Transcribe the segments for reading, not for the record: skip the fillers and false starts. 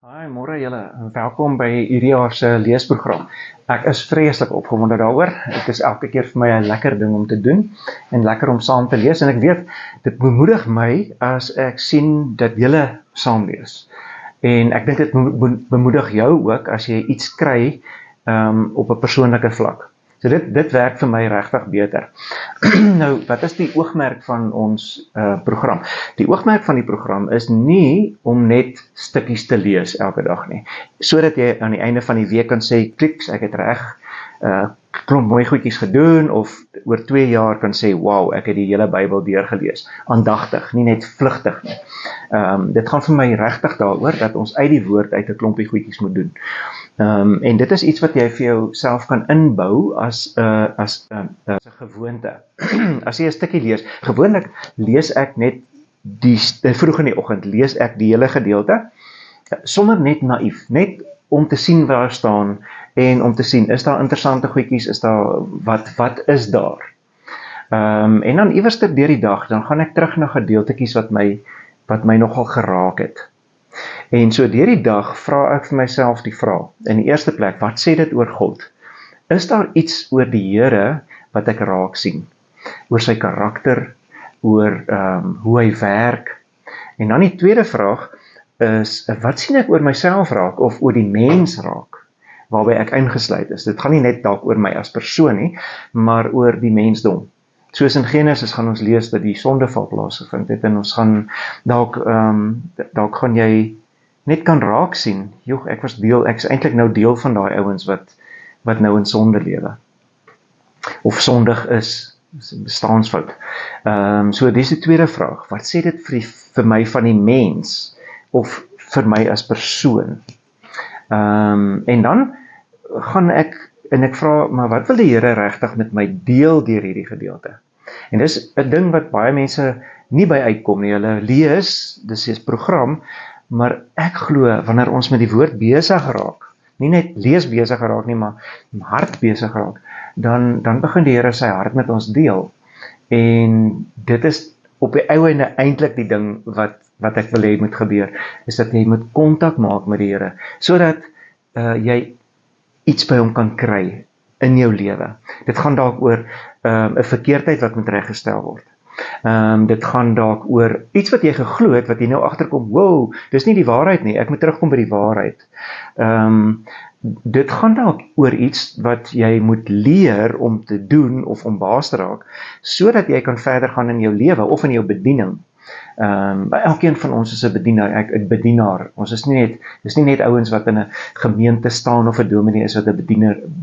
Hi, môre julle. Welkom by hierdie jaar se leesprogram. Ek is vreeslik opgewonde daaroor. Dit is elke keer vir my 'n lekker ding om te doen en lekker om saam te lees en ek weet dit bemoedig my as ek sien dat julle saam lees. En ek dink dit bemoedig jou ook as jy iets kry op 'n persoonlike vlak. So dit werk vir my regtig beter. Nou, wat is die oogmerk van ons program? Die oogmerk van die program is nie om net stukkies te lees elke dag nie, sodat jy aan die einde van die week kan sê, kliks, ek het reg klomp mooi goedjies gedoen, of oor 2 jaar kan sê, wow, ek het die hele Bybel deurgelees, aandagtig, nie net vlugtig nie. Dit gaan vir my regtig daaroor, dat ons uit die woord uit 'n klompie goedjies moet doen. En dit is iets wat jy vir jouself kan inbou as 'n gewoonte. As jy 'n stukkie lees, gewoonlik lees ek net vroeg in die oggend, lees ek die hele gedeelte, sonder net naïef, net om te sien waar staan, en om te sien, is daar interessante goedjies, is daar, wat is daar? En dan iewerster deur die dag, dan gaan ek terug na gedeeltetjies wat my nogal geraak het. En so deur die dag vra ek vir myself die vraag, in die eerste plek, wat sê dit oor God? Is daar iets oor die Here wat ek raak sien? Oor sy karakter, oor hoe hy werk? En dan die tweede vraag is, wat sien ek oor myself raak, of oor die mens raak, waarby ek ingesluit is? Dit gaan nie net dalk oor my as persoon nie, maar oor die mensdom. Soos in Genesis gaan ons lees dat die sondeval plaasgevind het, en ons gaan dalk gaan jy net kan raak sien, joh, ek is eintlik nou deel van daai ouens wat nou in sonde lewe, of sondig is, bestaansfout. So dis die tweede vraag, wat sê dit vir my van die mens, of vir my as persoon? En dan gaan ek vra, maar wat wil die Here regtig met my deel deur hierdie gedeelte? En dis 'n ding wat baie mense nie by uitkom nie. Hulle lees, dis 'n program, maar ek glo wanneer ons met die woord besig raak, nie net lees besig raak nie, maar hart besig raak, dan begin die Here sy hart met ons deel. En dit is op die ou einde eintlik die ding wat ek wil hê moet gebeur, is dat jy moet kontak maak met die Here, sodat jy iets by hom kan kry in jou lewe. Dit gaan dalk oor 'n verkeerdheid wat moet reggestel word. Dit gaan dalk oor iets wat jy geglo het, wat jy nou agterkom, wow, dis nie die waarheid nie, ek moet terugkom by die waarheid. Dit gaan dalk oor iets wat jy moet leer om te doen, of om baas te raak, sodat jy kan verder gaan in jou lewe, of in jou bediening. Elkeen van ons is 'n bedienaar. Ons is nie net ouens wat in 'n gemeente staan, of 'n dominee is wat 'n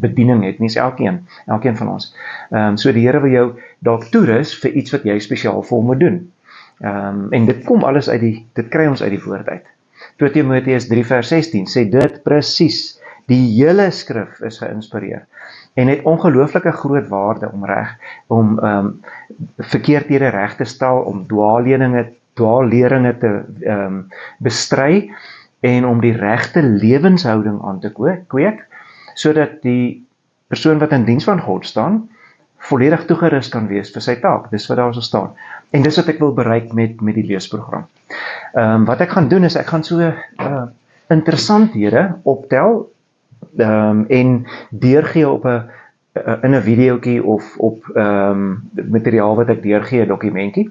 bediening het, nie, is elkeen van ons. So die Here wil jou dalk toerus vir iets wat jy spesiaal vir hom moet doen. En dit kom alles dit kry ons uit die woord uit. 2 Timoteus 3 vers 16 sê dit presies, die hele skrif is geïnspireer en het ongelooflike groot waarde om verkeerdhede reg te stel, om dwaalleringe te bestry, en om die regte lewenshouding aan te kweek, sodat die persoon wat in diens van God staan, volledig toegerus kan wees vir sy taak. Dis wat daar so staan. En dis wat ek wil bereik met die leesprogram. Wat ek gaan doen is, ek gaan so interessanthede optel, en deurgee in 'n videoetjie, of op materiaal wat ek deurgee, 'n dokumentjie,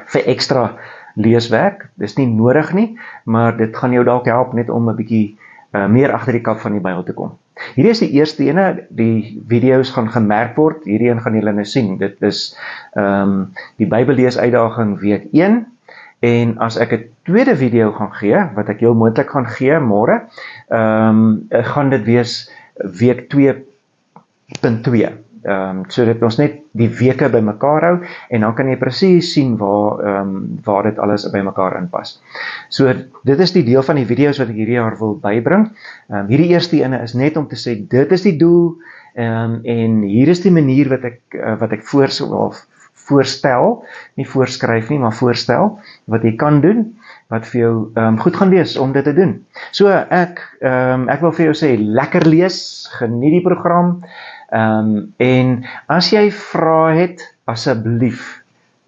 vir ekstra leeswerk. Dis nie nodig nie, maar dit gaan jou dalk help net om 'n bietjie meer agter die kap van die Bybel te kom. Hierdie is die eerste ene, die video's gaan gemerk word, hierdie een gaan julle nou sien. Dit is die Bybellees uitdaging week 1, en as ek 'n tweede video gaan gee, wat ek heel moontlik gaan gee môre, gaan dit wees week 2.2. So dat ons net die weke by mekaar hou, en dan kan jy presies sien waar dit alles by mekaar inpas. So dit is die deel van die video's wat ek hierdie jaar wil bybring. Hierdie eerste ene is net om te sê, dit is die doel, en hier is die manier wat ek voorstel, nie voorskryf nie, maar voorstel, wat jy kan doen, wat vir jou goed gaan wees om dit te doen. So ek wil vir jou sê, lekker lees, geniet die program, en as jy vrae het, asseblief,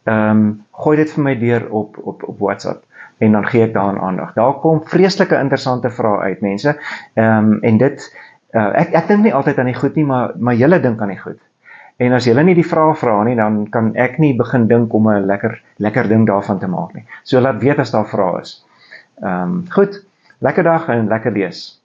gooi dit vir my deur op WhatsApp, en dan gee ek daaraan aandag. Daar kom vreeslike interessante vrae uit, mense. En dit ek dink nie altyd aan die goed nie, maar julle dink aan die goed. En as julle nie die vrae vra nie, dan kan ek nie begin dink om 'n lekker ding daarvan te maak nie. So laat weet as daar vrae is. Goed, lekker dag en lekker lees.